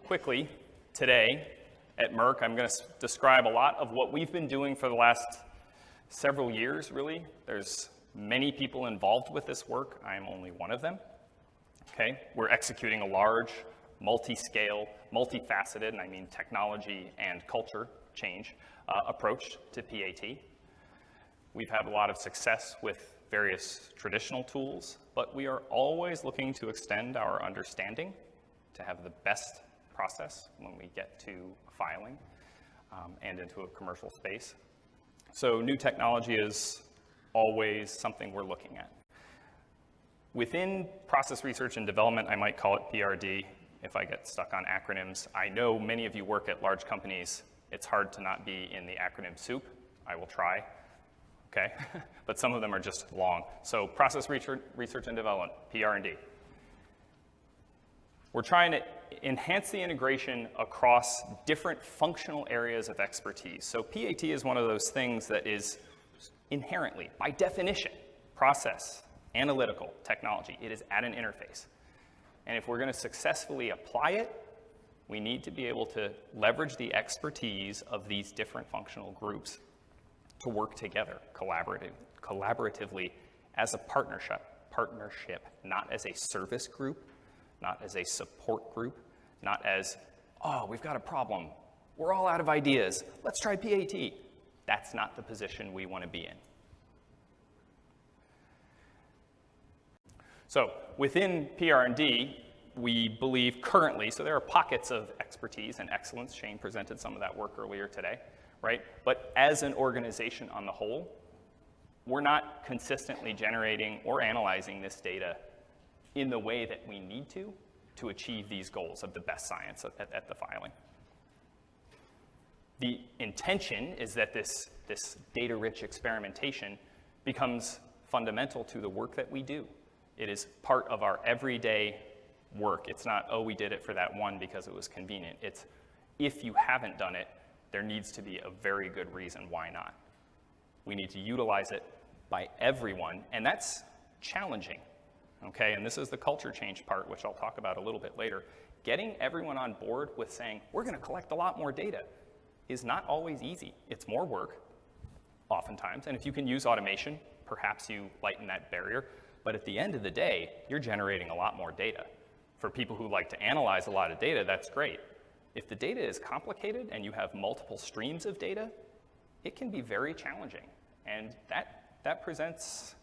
quickly, today at Merck, I'm going to describe a lot of what we've been doing for the last several years, really. There's many people involved with this work. I am only one of them. Okay? We're executing a large, multi-scale, multifaceted, and I mean technology and culture change approach to PAT. We've had a lot of success with various traditional tools, but we are always looking to extend our understanding to have the best process when we get to filing and into a commercial space. So new technology is always something we're looking at. Within process research and development, I might call it PRD if I get stuck on acronyms. I know many of you work at large companies. It's hard to not be in the acronym soup. I will try. Okay, but some of them are just long. So process research and development, PR&D. We're trying to enhance the integration across different functional areas of expertise. So PAT is one of those things that is inherently, by definition, process, analytical, technology. It is at an interface. And if we're going to successfully apply it, we need to be able to leverage the expertise of these different functional groups to work together collaboratively as a partnership, not as a service group, not as a support group, not as, oh, we've got a problem. We're all out of ideas. Let's try PAT. That's not the position we want to be in. So within PR&D, we believe currently, so there are pockets of expertise and excellence. Shane presented some of that work earlier today. Right? But as an organization on the whole, we're not consistently generating or analyzing this data in the way that we need to achieve these goals of the best science at the filing. The intention is that this data-rich experimentation becomes fundamental to the work that we do. It is part of our everyday work. It's not, oh, we did it for that one because it was convenient. It's, if you haven't done it, there needs to be a very good reason why not. We need to utilize it by everyone, and that's challenging, okay? And this is the culture change part, which I'll talk about a little bit later. Getting everyone on board with saying, we're gonna collect a lot more data is not always easy. It's more work, oftentimes, and if you can use automation, perhaps you lighten that barrier, but at the end of the day, you're generating a lot more data. For people who like to analyze a lot of data, that's great. If the data is complicated and you have multiple streams of data, it can be very challenging. And that presents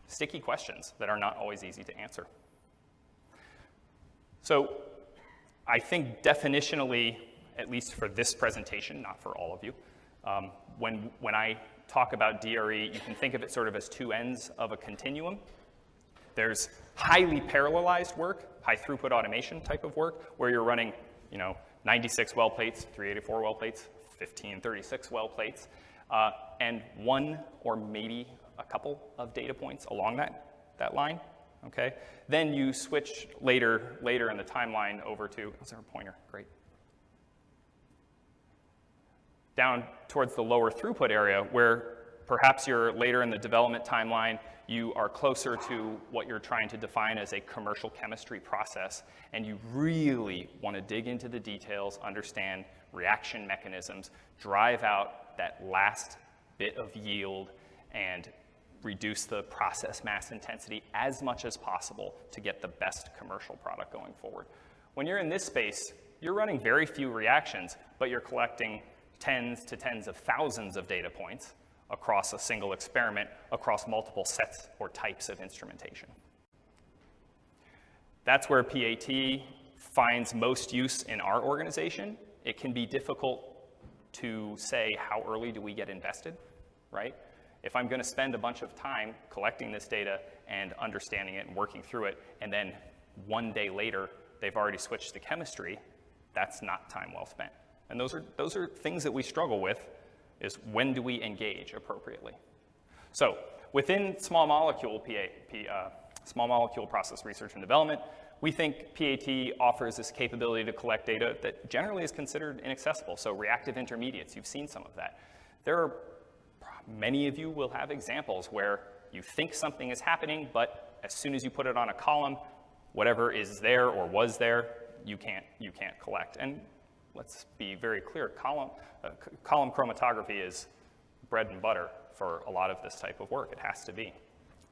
sticky questions that are not always easy to answer. So I think definitionally, at least for this presentation, not for all of you, when I talk about DRE, you can think of it sort of as two ends of a continuum. There's highly parallelized work, high throughput automation type of work, where you're running 96 well plates, 384 well plates, 1536 well plates, and one or maybe a couple of data points along that line, okay? Then you switch later in the timeline over to, is there a pointer? Great. Down towards the lower throughput area where perhaps you're later in the development timeline, you are closer to what you're trying to define as a commercial chemistry process, and you really want to dig into the details, understand reaction mechanisms, drive out that last bit of yield, and reduce the process mass intensity as much as possible to get the best commercial product going forward. When you're in this space, you're running very few reactions, but you're collecting tens of thousands of data points across a single experiment, across multiple sets or types of instrumentation. That's where PAT finds most use in our organization. It can be difficult to say how early do we get invested, right? If I'm going to spend a bunch of time collecting this data and understanding it and working through it, and then one day later they've already switched to chemistry, that's not time well spent. And those are things that we struggle with, is when do we engage appropriately? So within small molecule process research and development, we think PAT offers this capability to collect data that generally is considered inaccessible. So reactive intermediates, you've seen some of that. Many of you will have examples where you think something is happening, but as soon as you put it on a column, whatever is there or was there you can't collect. And let's be very clear, column chromatography is bread and butter for a lot of this type of work. It has to be.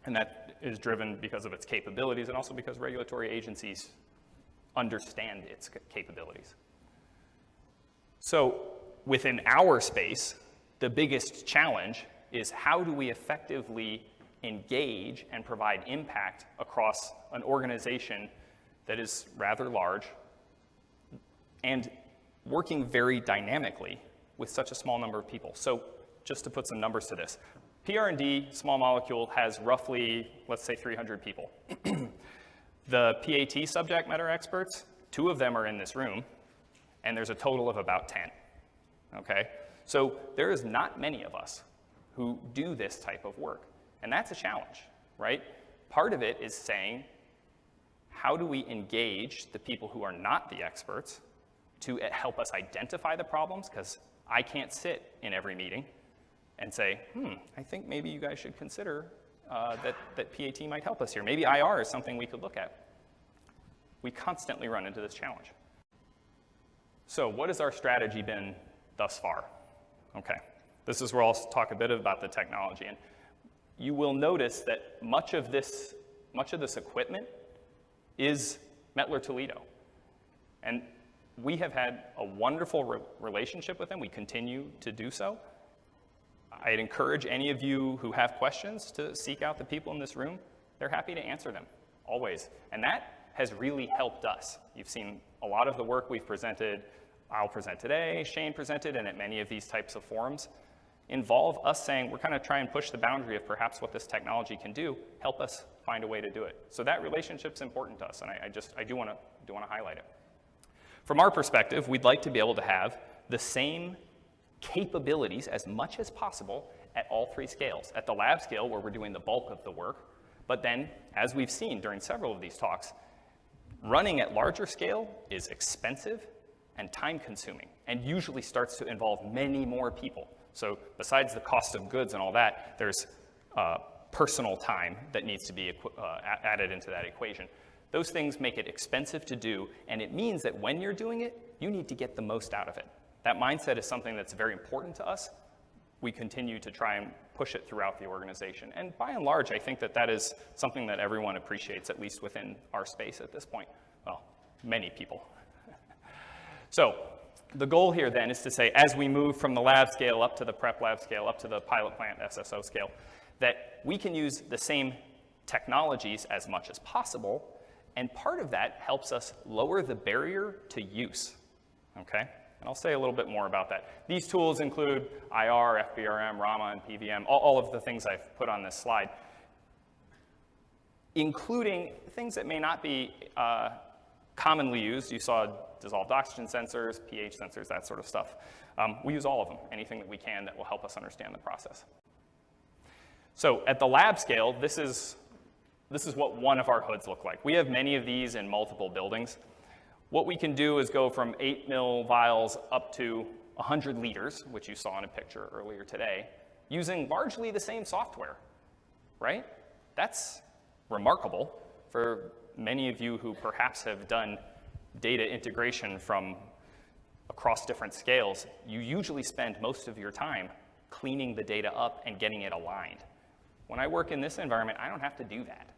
And that is driven because of its capabilities and also because regulatory agencies understand its capabilities. So within our space, the biggest challenge is how do we effectively engage and provide impact across an organization that is rather large and working very dynamically with such a small number of people. So just to put some numbers to this, PR&D, small molecule, has roughly, let's say, 300 people. The PAT subject matter experts, 2 of them are in this room, and there's a total of about 10, okay? So there is not many of us who do this type of work, and that's a challenge, right? Part of it is saying, how do we engage the people who are not the experts to help us identify the problems? Because I can't sit in every meeting and say, I think maybe you guys should consider that PAT might help us here. Maybe IR is something we could look at. We constantly run into this challenge. So what has our strategy been thus far? Okay, this is where I'll talk a bit about the technology. And you will notice that much of this equipment is METTLER TOLEDO. And we have had a wonderful relationship with them. We continue to do so. I'd encourage any of you who have questions to seek out the people in this room. They're happy to answer them, always. And that has really helped us. You've seen a lot of the work we've presented, I'll present today, Shane presented, and at many of these types of forums, involve us saying, we're kind of trying to push the boundary of perhaps what this technology can do, help us find a way to do it. So that relationship's important to us, and I do want to highlight it. From our perspective, we'd like to be able to have the same capabilities as much as possible at all 3 scales. At the lab scale, where we're doing the bulk of the work, but then, as we've seen during several of these talks, running at larger scale is expensive and time-consuming, and usually starts to involve many more people. So besides the cost of goods and all that, there's personal time that needs to be added into that equation. Those things make it expensive to do, and it means that when you're doing it, you need to get the most out of it. That mindset is something that's very important to us. We continue to try and push it throughout the organization. And by and large, I think that that is something that everyone appreciates, at least within our space at this point. Well, many people. So the goal here then is to say, as we move from the lab scale up to the prep lab scale, up to the pilot plant SSO scale, that we can use the same technologies as much as possible, and part of that helps us lower the barrier to use, okay? And I'll say a little bit more about that. These tools include IR, FBRM, RAMA, and PVM, all of the things I've put on this slide, including things that may not be commonly used. You saw dissolved oxygen sensors, pH sensors, that sort of stuff. We use all of them, anything that we can that will help us understand the process. So at the lab scale, this is what one of our hoods look like. We have many of these in multiple buildings. What we can do is go from 8 mil vials up to 100 liters, which you saw in a picture earlier today, using largely the same software, right? That's remarkable for many of you who perhaps have done data integration from across different scales. You usually spend most of your time cleaning the data up and getting it aligned. When I work in this environment, I don't have to do that.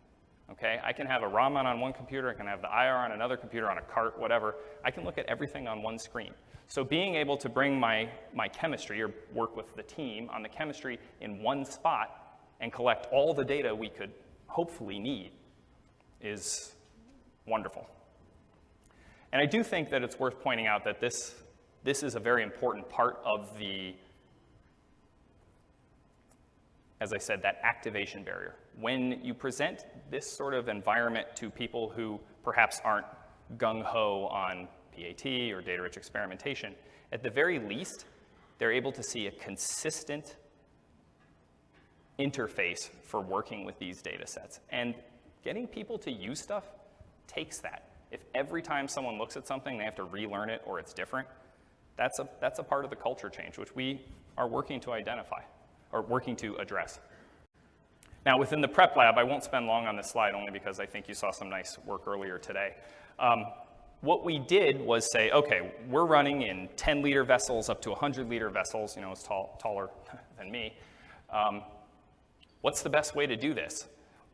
Okay, I can have a Raman on one computer, I can have the IR on another computer, on a cart, whatever. I can look at everything on one screen. So being able to bring my chemistry, or work with the team on the chemistry in one spot and collect all the data we could hopefully need is wonderful. And I do think that it's worth pointing out that this is a very important part of the, as I said, that activation barrier. When you present this sort of environment to people who perhaps aren't gung-ho on PAT or data-rich experimentation, at the very least, they're able to see a consistent interface for working with these data sets. And getting people to use stuff takes that. If every time someone looks at something, they have to relearn it or it's different, that's a part of the culture change, which we are working to identify, or working to address. Now, within the prep lab, I won't spend long on this slide only because I think you saw some nice work earlier today. what we did was say, okay, we're running in 10-liter vessels up to 100-liter vessels, it's taller than me. What's the best way to do this?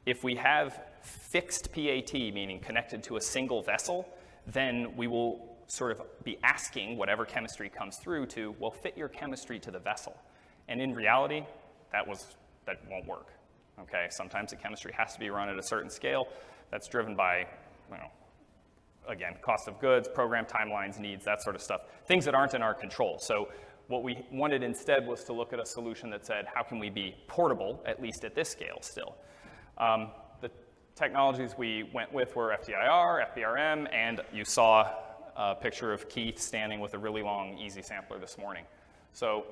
If we have fixed PAT, meaning connected to a single vessel, then we will sort of be asking whatever chemistry comes through to, well, fit your chemistry to the vessel. And in reality, that won't work. Okay, sometimes the chemistry has to be run at a certain scale. That's driven by, again, cost of goods, program timelines, needs, that sort of stuff. Things that aren't in our control. So what we wanted instead was to look at a solution that said, how can we be portable, at least at this scale still? The technologies we went with were FTIR, FBRM, and you saw a picture of Keith standing with a really long easy sampler this morning. So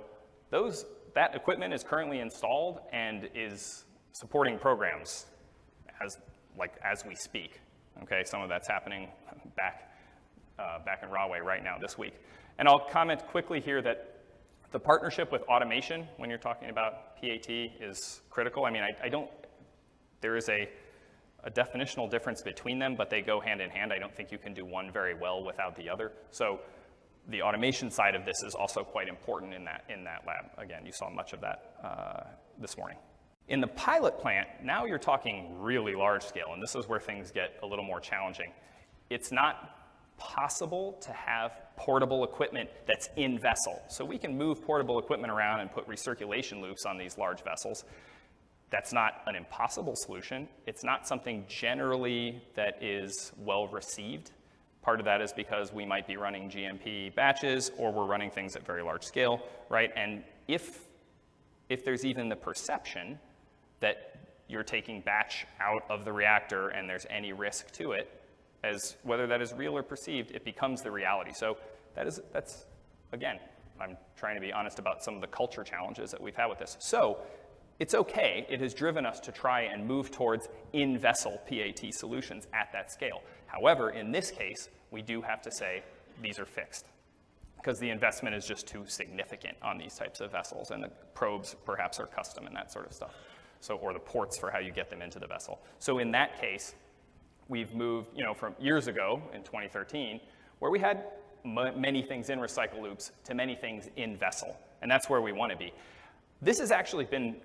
that equipment is currently installed and is supporting programs as we speak. Okay, some of that's happening back in Rahway right now this week. And I'll comment quickly here that the partnership with automation, when you're talking about PAT, is critical. I mean, there is a definitional difference between them, but they go hand in hand. I don't think you can do one very well without the other. So the automation side of this is also quite important in that lab. Again, you saw much of that this morning. In the pilot plant, now you're talking really large scale, and this is where things get a little more challenging. It's not possible to have portable equipment that's in vessel. So we can move portable equipment around and put recirculation loops on these large vessels. That's not an impossible solution. It's not something generally that is well received. Part of that is because we might be running GMP batches or we're running things at very large scale, right? And if there's even the perception that you're taking batch out of the reactor and there's any risk to it, as whether that is real or perceived, it becomes the reality. So that's again, I'm trying to be honest about some of the culture challenges that we've had with this. So it's okay, it has driven us to try and move towards in-vessel PAT solutions at that scale. However, in this case, we do have to say these are fixed because the investment is just too significant on these types of vessels, and the probes perhaps are custom and that sort of stuff. So, or the ports for how you get them into the vessel. So in that case, we've moved, from years ago in 2013, where we had many things in recycle loops to many things in vessel, and that's where we want to be. This has actually been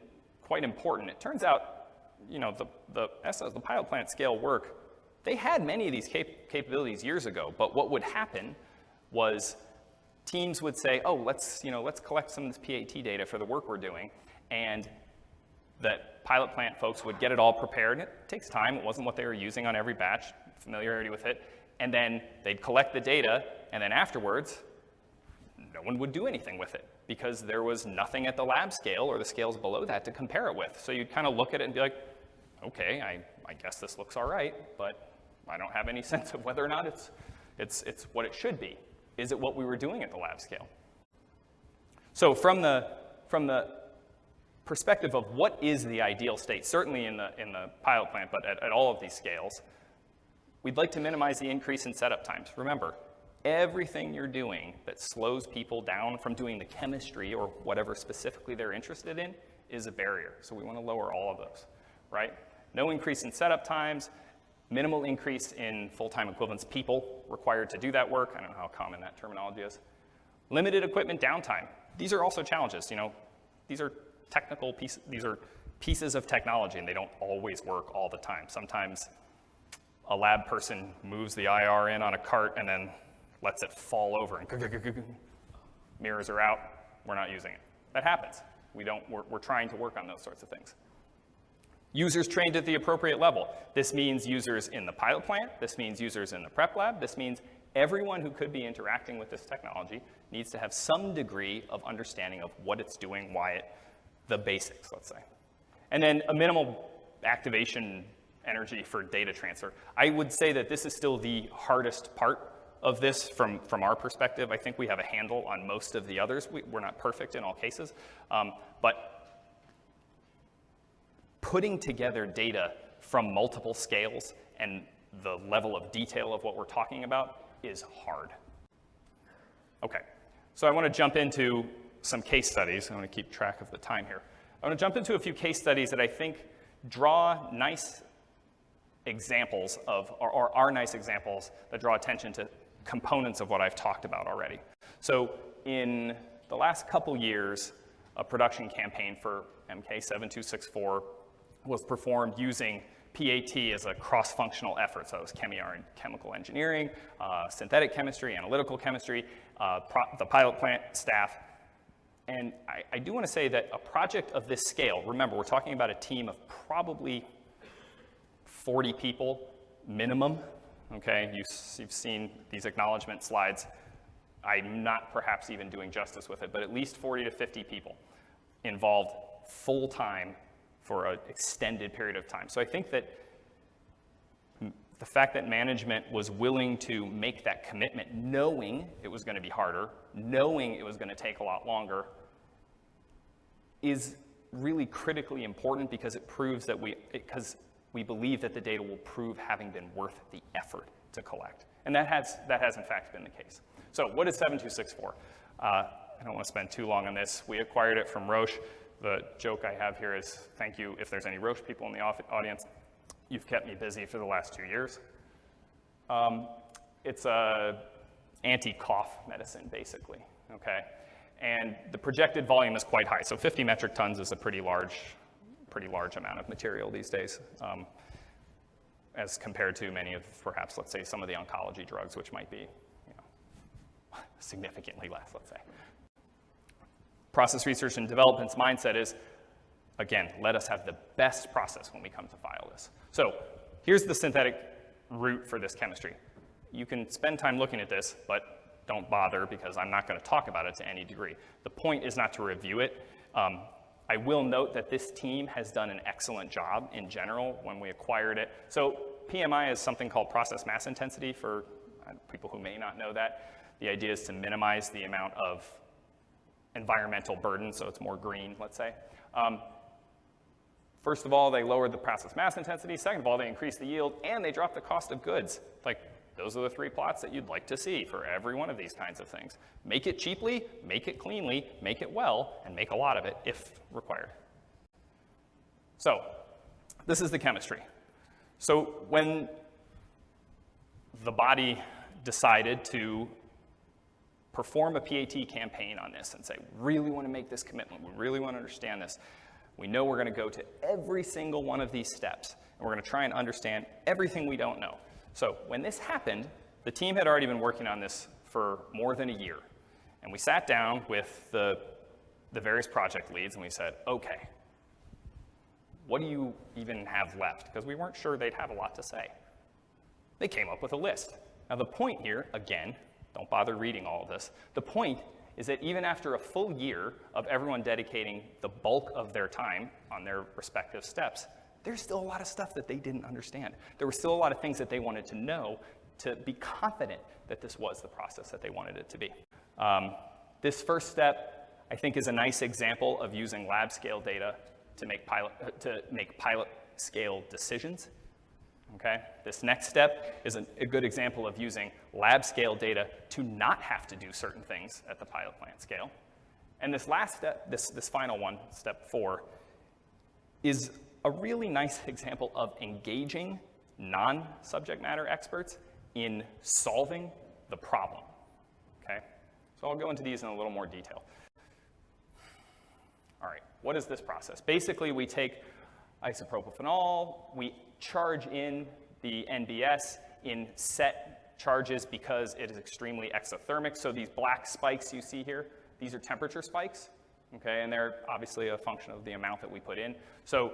quite important. It turns out, the pilot plant scale work, they had many of these capabilities years ago, but what would happen was teams would say, oh, let's collect some of this PAT data for the work we're doing, and that pilot plant folks would get it all prepared. It takes time. It wasn't what they were using on every batch, familiarity with it. And then they'd collect the data, and then afterwards, no one would do anything with it because there was nothing at the lab scale or the scales below that to compare it with. So you'd kind of look at it and be like, okay, I guess this looks all right, but I don't have any sense of whether or not it's what it should be. Is it what we were doing at the lab scale? So from the perspective of what is the ideal state, certainly in the pilot plant, but at all of these scales, we'd like to minimize the increase in setup times. Remember, everything you're doing that slows people down from doing the chemistry or whatever specifically they're interested in is a barrier. So we want to lower all of those, right? No increase in setup times, minimal increase in full-time equivalents people required to do that work. I don't know how common that terminology is. Limited equipment downtime. These are also challenges. These are technical pieces. These are pieces of technology, and they don't always work all the time. Sometimes a lab person moves the IR in on a cart and then lets it fall over and mirrors are out. We're not using it. That happens. We're trying to work on those sorts of things. Users trained at the appropriate level. This means users in the pilot plant. This means users in the prep lab. This means everyone who could be interacting with this technology needs to have some degree of understanding of what it's doing, the basics, let's say. And then a minimal activation energy for data transfer. I would say that this is still the hardest part of this from our perspective. I think we have a handle on most of the others. We're not perfect in all cases, but putting together data from multiple scales and the level of detail of what we're talking about is hard. Okay, so I want to jump into some case studies. I want to keep track of the time here. I want to jump into a few case studies that I think draw nice examples of, or are nice examples that draw attention to components of what I've talked about already. So in the last couple years, a production campaign for MK7264 was performed using PAT as a cross-functional effort. So it was chemical engineering, synthetic chemistry, analytical chemistry, the pilot plant staff. And I do want to say that a project of this scale, remember, we're talking about a team of probably 40 people minimum, okay? You've seen these acknowledgement slides. I'm not perhaps even doing justice with it, but at least 40 to 50 people involved full-time for an extended period of time. So I think that the fact that management was willing to make that commitment, knowing it was going to be harder, knowing it was going to take a lot longer, is really critically important because it proves that we believe that the data will prove having been worth the effort to collect. And that has in fact been the case. So what is 7264? I don't want to spend too long on this. We acquired it from Roche. The joke I have here is thank you if there's any Roche people in the audience. You've kept me busy for the last 2 years. It's a anti-cough medicine, basically, okay? And the projected volume is quite high. So 50 metric tons is a pretty large amount of material these days, as compared to many of, perhaps, let's say, some of the oncology drugs, which might be, significantly less, let's say. Process research and development's mindset is, again, let us have the best process when we come to file this. So here's the synthetic route for this chemistry. You can spend time looking at this, but don't bother because I'm not going to talk about it to any degree. The point is not to review it. I will note that this team has done an excellent job in general when we acquired it. So PMI is something called process mass intensity for people who may not know that. The idea is to minimize the amount of environmental burden, so it's more green, let's say. First of all, they lowered the process mass intensity. Second of all, they increased the yield, and they dropped the cost of goods. Like, those are the 3 plots that you'd like to see for every one of these kinds of things. Make it cheaply, make it cleanly, make it well, and make a lot of it if required. So this is the chemistry. So when the body decided to perform a PAT campaign on this and say, we really want to make this commitment, we really want to understand this, we know we're going to go to every single one of these steps, and we're going to try and understand everything we don't know. So when this happened, the team had already been working on this for more than a year. And we sat down with the various project leads and we said, okay, what do you even have left? Because we weren't sure they'd have a lot to say. They came up with a list. Now the point here, again, don't bother reading all of this. The point is that even after a full year of everyone dedicating the bulk of their time on their respective steps, there's still a lot of stuff that they didn't understand. There were still a lot of things that they wanted to know to be confident that this was the process that they wanted it to be. This first step, I think, is a nice example of using lab scale data to make pilot scale decisions. Okay? This next step is a good example of using lab scale data to not have to do certain things at the pilot plant scale. And this last step, this final one, step 4, is a really nice example of engaging non-subject matter experts in solving the problem, okay? So I'll go into these in a little more detail. All right, what is this process? Basically, we take isopropyl, we charge in the NBS in set charges because it is extremely exothermic. So these black spikes you see here, these are temperature spikes, okay? And they're obviously a function of the amount that we put in. So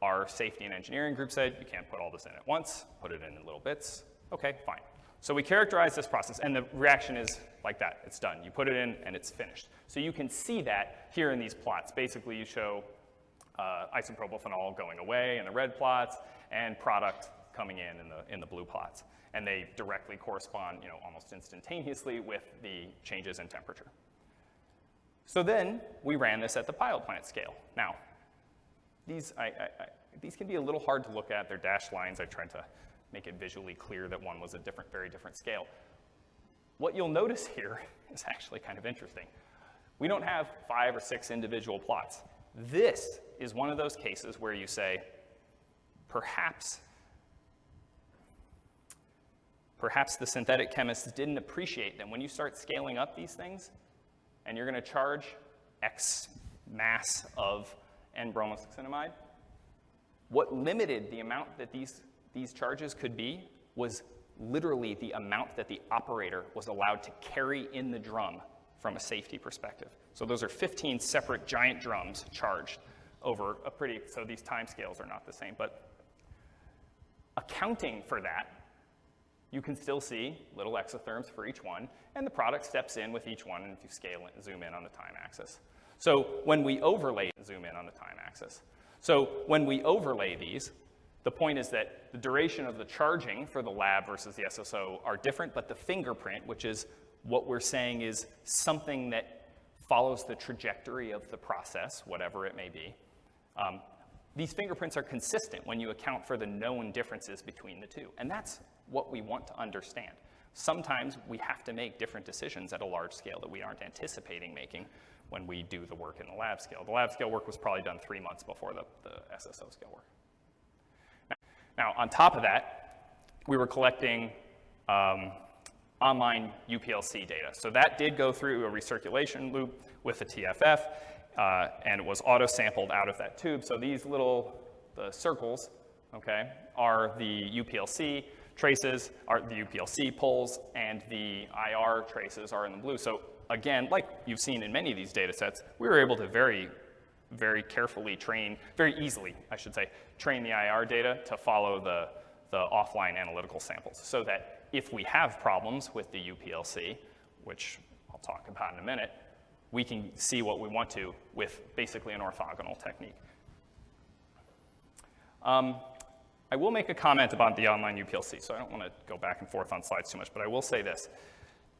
our safety and engineering group said, you can't put all this in at once, put it in little bits. Okay, fine. So we characterize this process, and the reaction is like that. It's done. You put it in, and it's finished. So you can see that here in these plots. Basically, you show isopropyl phenol going away in the red plots, and product coming in the blue plots. And they directly correspond, almost instantaneously with the changes in temperature. So then we ran this at the pilot plant scale. Now, these can be a little hard to look at. They're dashed lines. I tried to make it visually clear that one was a very different scale. What you'll notice here is actually kind of interesting. We don't have 5 or 6 individual plots. This is one of those cases where you say, perhaps perhaps the synthetic chemists didn't appreciate that when you start scaling up these things, and you're going to charge X mass of N-bromosuccinimide, what limited the amount that these charges could be was literally the amount that the operator was allowed to carry in the drum from a safety perspective. So those are 15 separate giant drums charged over a pretty, so these time scales are not the same, but accounting for that, you can still see little exotherms for each one, and the product steps in with each one, and if you scale it, zoom in on the time axis. So when we overlay, zoom in on the time axis. So when we overlay these, the point is that the duration of the charging for the lab versus the SSO are different, but the fingerprint, which is what we're saying is something that follows the trajectory of the process, whatever it may be, these fingerprints are consistent when you account for the known differences between the two. And that's what we want to understand. Sometimes we have to make different decisions at a large scale that we aren't anticipating making when we do the work in the lab scale. The lab scale work was probably done 3 months before the SSO scale work. Now, on top of that, we were collecting online UPLC data. So that did go through a recirculation loop with the TFF, and it was auto-sampled out of that tube. So these the circles, okay, are the UPLC traces, are the UPLC pulls, and the IR traces are in the blue. So again, like you've seen in many of these data sets, we were able to very carefully very easily, I should say, train the IR data to follow the offline analytical samples so that if we have problems with the UPLC, which I'll talk about in a minute, we can see what we want to with basically an orthogonal technique. I will make a comment about the online UPLC, so I don't want to go back and forth on slides too much, but I will say this.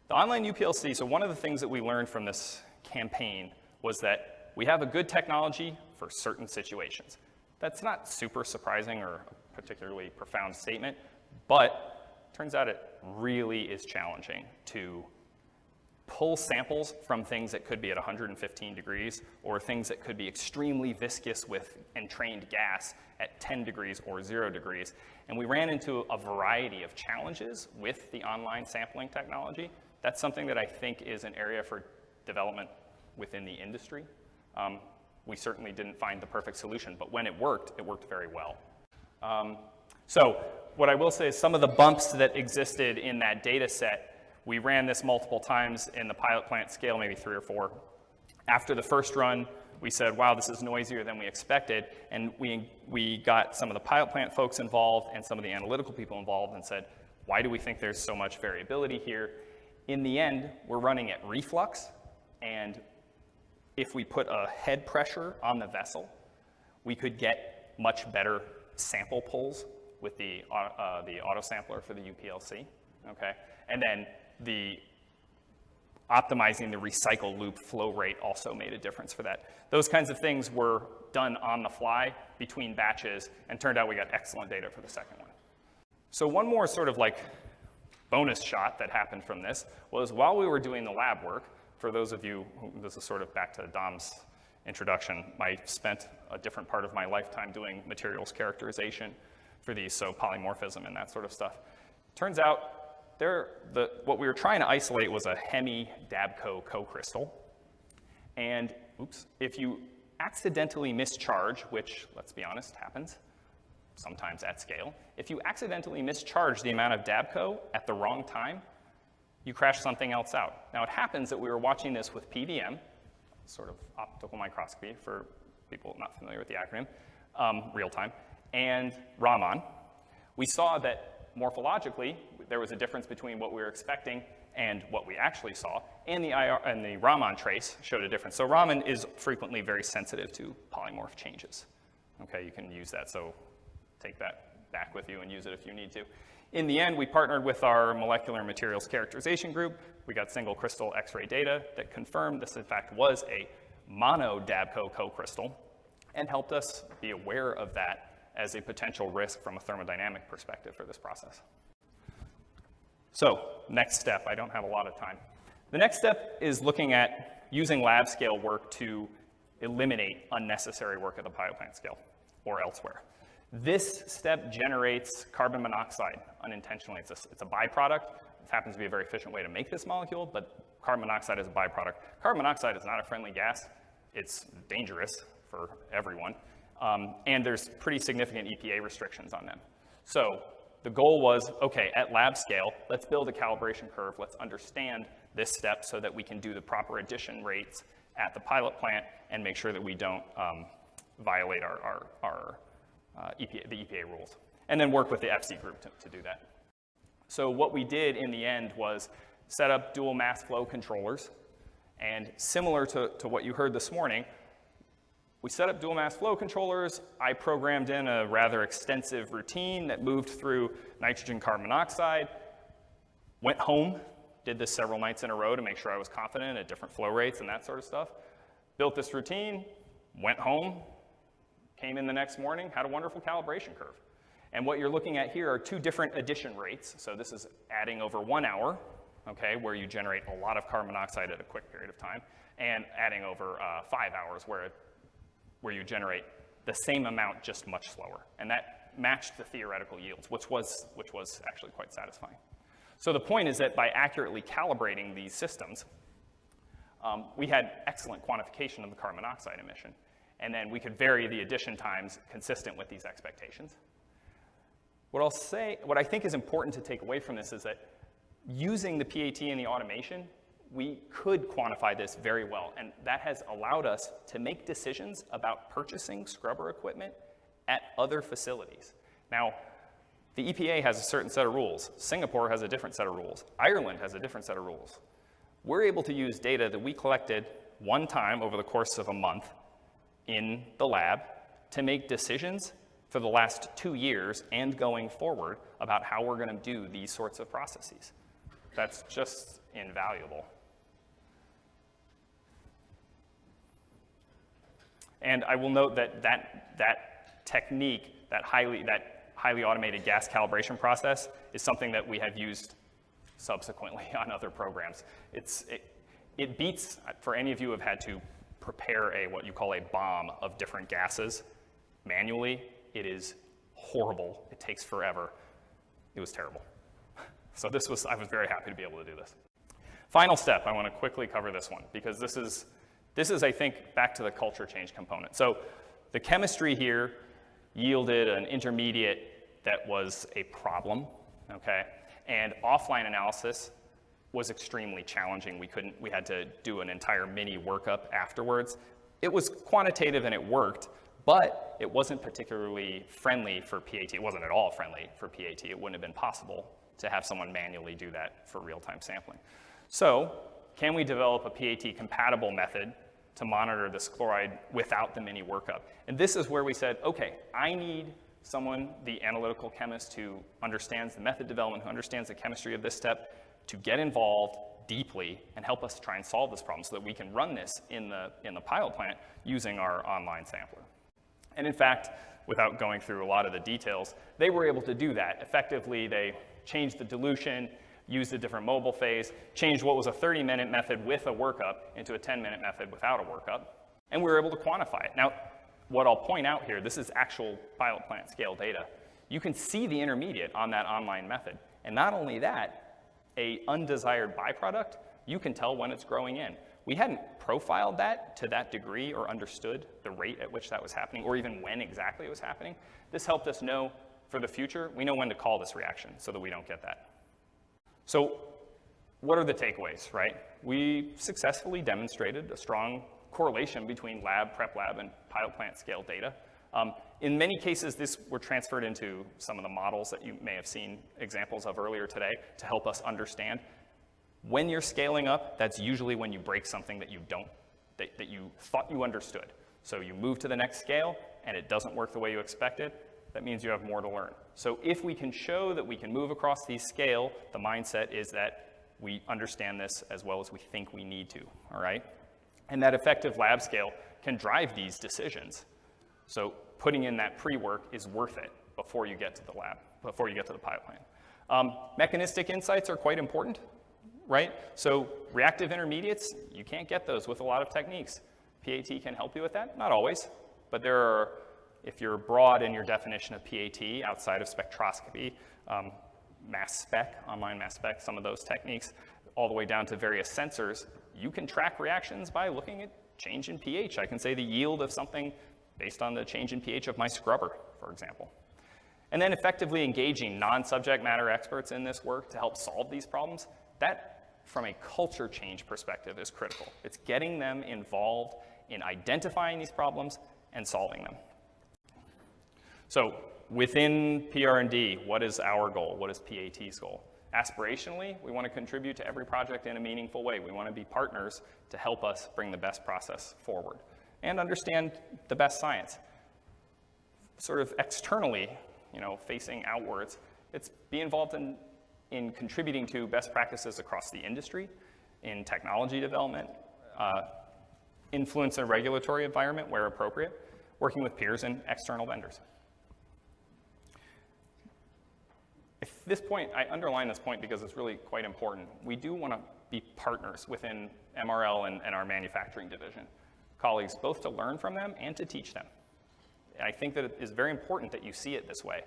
The online UPLC, so one of the things that we learned from this campaign was that we have a good technology for certain situations. That's not super surprising or a particularly profound statement, but it turns out it really is challenging to pull samples from things that could be at 115 degrees or things that could be extremely viscous with entrained gas at 10 degrees or 0 degrees. And we ran into a variety of challenges with the online sampling technology. That's something that I think is an area for development within the industry. We certainly didn't find the perfect solution, but when it worked very well. So what I will say is some of the bumps that existed in that data set, we ran this multiple times in the pilot plant scale, maybe 3 or 4. After the first run, we said, wow, this is noisier than we expected, and we got some of the pilot plant folks involved and some of the analytical people involved and said, why do we think there's so much variability here? In the end, we're running at reflux, and if we put a head pressure on the vessel, we could get much better sample pulls with the auto sampler for the UPLC, okay? And then optimizing the recycle loop flow rate also made a difference for that. Those kinds of things were done on the fly between batches, and turned out we got excellent data for the second one. So one more sort of like bonus shot that happened from this was while we were doing the lab work, for those of you, this is sort of back to Dom's introduction, I spent a different part of my lifetime doing materials characterization for these, so polymorphism and that sort of stuff. Turns out what we were trying to isolate was a Hemi-Dabco co-crystal. And if you accidentally mischarge, which, let's be honest, happens sometimes at scale, if you accidentally mischarge the amount of Dabco at the wrong time, you crash something else out. Now, it happens that we were watching this with PVM, sort of optical microscopy for people not familiar with the acronym, real time, and Raman. We saw that morphologically, there was a difference between what we were expecting and what we actually saw, and the Raman trace showed a difference. So Raman is frequently very sensitive to polymorph changes. Okay, you can use that, so take that back with you and use it if you need to. In the end, we partnered with our molecular materials characterization group. We got single crystal X-ray data that confirmed this, in fact, was a mono-Dabco co-crystal and helped us be aware of that as a potential risk from a thermodynamic perspective for this process. So, next step, I don't have a lot of time. The next step is looking at using lab scale work to eliminate unnecessary work at the pilot plant scale or elsewhere. This step generates carbon monoxide unintentionally. It's a byproduct. It happens to be a very efficient way to make this molecule, but carbon monoxide is a byproduct. Carbon monoxide is not a friendly gas. It's dangerous for everyone, and there's pretty significant EPA restrictions on them. So the goal was, okay, at lab scale, let's build a calibration curve. Let's understand this step so that we can do the proper addition rates at the pilot plant and make sure that we don't violate the EPA rules. And then work with the FC group to do that. So what we did in the end was set up dual mass flow controllers. And similar to what you heard this morning, we set up dual mass flow controllers. I programmed in a rather extensive routine that moved through nitrogen carbon monoxide, went home, did this several nights in a row to make sure I was confident at different flow rates and that sort of stuff. Built this routine, went home, came in the next morning, had a wonderful calibration curve. And what you're looking at here are two different addition rates. So this is adding over 1 hour, okay, where you generate a lot of carbon monoxide at a quick period of time, and adding over 5 hours where you generate the same amount, just much slower. And that matched the theoretical yields, which was actually quite satisfying. So the point is that by accurately calibrating these systems, we had excellent quantification of the carbon monoxide emission. And then we could vary the addition times consistent with these expectations. What I think is important to take away from this is that using the PAT and the automation, we could quantify this very well. And that has allowed us to make decisions about purchasing scrubber equipment at other facilities. Now, the EPA has a certain set of rules. Singapore has a different set of rules. Ireland has a different set of rules. We're able to use data that we collected one time over the course of a month in the lab to make decisions for the last 2 years and going forward about how we're going to do these sorts of processes. That's just invaluable. And I will note that technique, that highly automated gas calibration process, is something that we have used subsequently on other programs. It beats, for any of you who have had to prepare what you call a bomb of different gases manually, it is horrible. It takes forever. It was terrible. So I was very happy to be able to do this. Final step, I want to quickly cover this one, because this is, I think, back to the culture change component. So the chemistry here yielded an intermediate that was a problem, okay? And offline analysis was extremely challenging. We had to do an entire mini workup afterwards. It was quantitative and it worked, but it wasn't particularly friendly for PAT. It wasn't at all friendly for PAT. It wouldn't have been possible to have someone manually do that for real-time sampling. So can we develop a PAT-compatible method to monitor this chloride without the mini workup? And this is where we said, okay, I need someone, the analytical chemist who understands the method development, who understands the chemistry of this step, to get involved deeply and help us try and solve this problem so that we can run this in the pilot plant using our online sampler. And in fact, without going through a lot of the details, they were able to do that. Effectively, they changed the dilution, used a different mobile phase, changed what was a 30-minute method with a workup into a 10-minute method without a workup, and we were able to quantify it. Now, what I'll point out here, this is actual pilot plant scale data. You can see the intermediate on that online method. And not only that, a undesired byproduct, you can tell when it's growing in. We hadn't profiled that to that degree or understood the rate at which that was happening or even when exactly it was happening. This helped us know for the future, we know when to call this reaction so that we don't get that. So what are the takeaways, right? We successfully demonstrated a strong correlation between prep lab, and pilot plant scale data. In many cases, this were transferred into some of the models that you may have seen examples of earlier today to help us understand. When you're scaling up, that's usually when you break something that you thought you understood. So you move to the next scale and it doesn't work the way you expected, that means you have more to learn. So if we can show that we can move across these scale, the mindset is that we understand this as well as we think we need to, all right? And that effective lab scale can drive these decisions. So putting in that pre-work is worth it before you get to the lab, before you get to the pilot plant. Mechanistic insights are quite important, right? So reactive intermediates, you can't get those with a lot of techniques. PAT can help you with that, not always, but there are If you're broad in your definition of PAT outside of spectroscopy, mass spec, online mass spec, some of those techniques, all the way down to various sensors, you can track reactions by looking at change in pH. I can say the yield of something based on the change in pH of my scrubber, for example. And then effectively engaging non-subject matter experts in this work to help solve these problems, that, from a culture change perspective, is critical. It's getting them involved in identifying these problems and solving them. So within PR&D, what is our goal? What is PAT's goal? Aspirationally, we want to contribute to every project in a meaningful way. We want to be partners to help us bring the best process forward and understand the best science. Sort of externally, facing outwards, it's be involved in contributing to best practices across the industry, in technology development, influence a regulatory environment where appropriate, working with peers and external vendors. At this point, I underline this point because it's really quite important. We do want to be partners within MRL and our manufacturing division, colleagues both to learn from them and to teach them. I think that it is very important that you see it this way.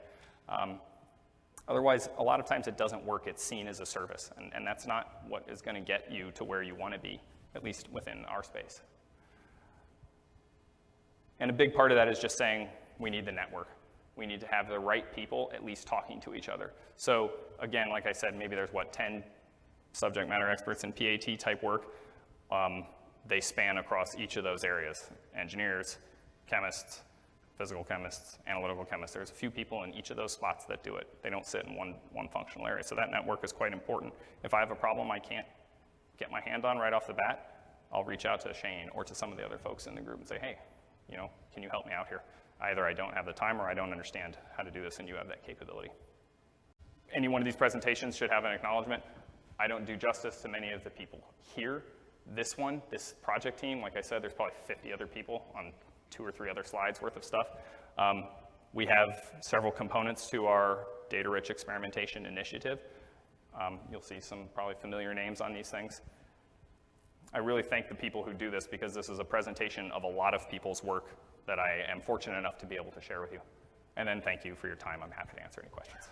Otherwise, a lot of times it doesn't work. It's seen as a service, and that's not what is going to get you to where you want to be, at least within our space. And a big part of that is just saying we need the network. We need to have the right people at least talking to each other. So again, like I said, maybe there's 10 subject matter experts in PAT type work. They span across each of those areas: engineers, chemists, physical chemists, analytical chemists. There's a few people in each of those spots that do it. They don't sit in one functional area. So that network is quite important. If I have a problem I can't get my hand on right off the bat, I'll reach out to Shane or to some of the other folks in the group and say, hey, can you help me out here? Either I don't have the time or I don't understand how to do this and you have that capability. Any one of these presentations should have an acknowledgement. I don't do justice to many of the people here. This project team, like I said, there's probably 50 other people on 2 or 3 other slides worth of stuff. We have several components to our data-rich experimentation initiative. You'll see some probably familiar names on these things. I really thank the people who do this because this is a presentation of a lot of people's work that I am fortunate enough to be able to share with you. And then thank you for your time. I'm happy to answer any questions.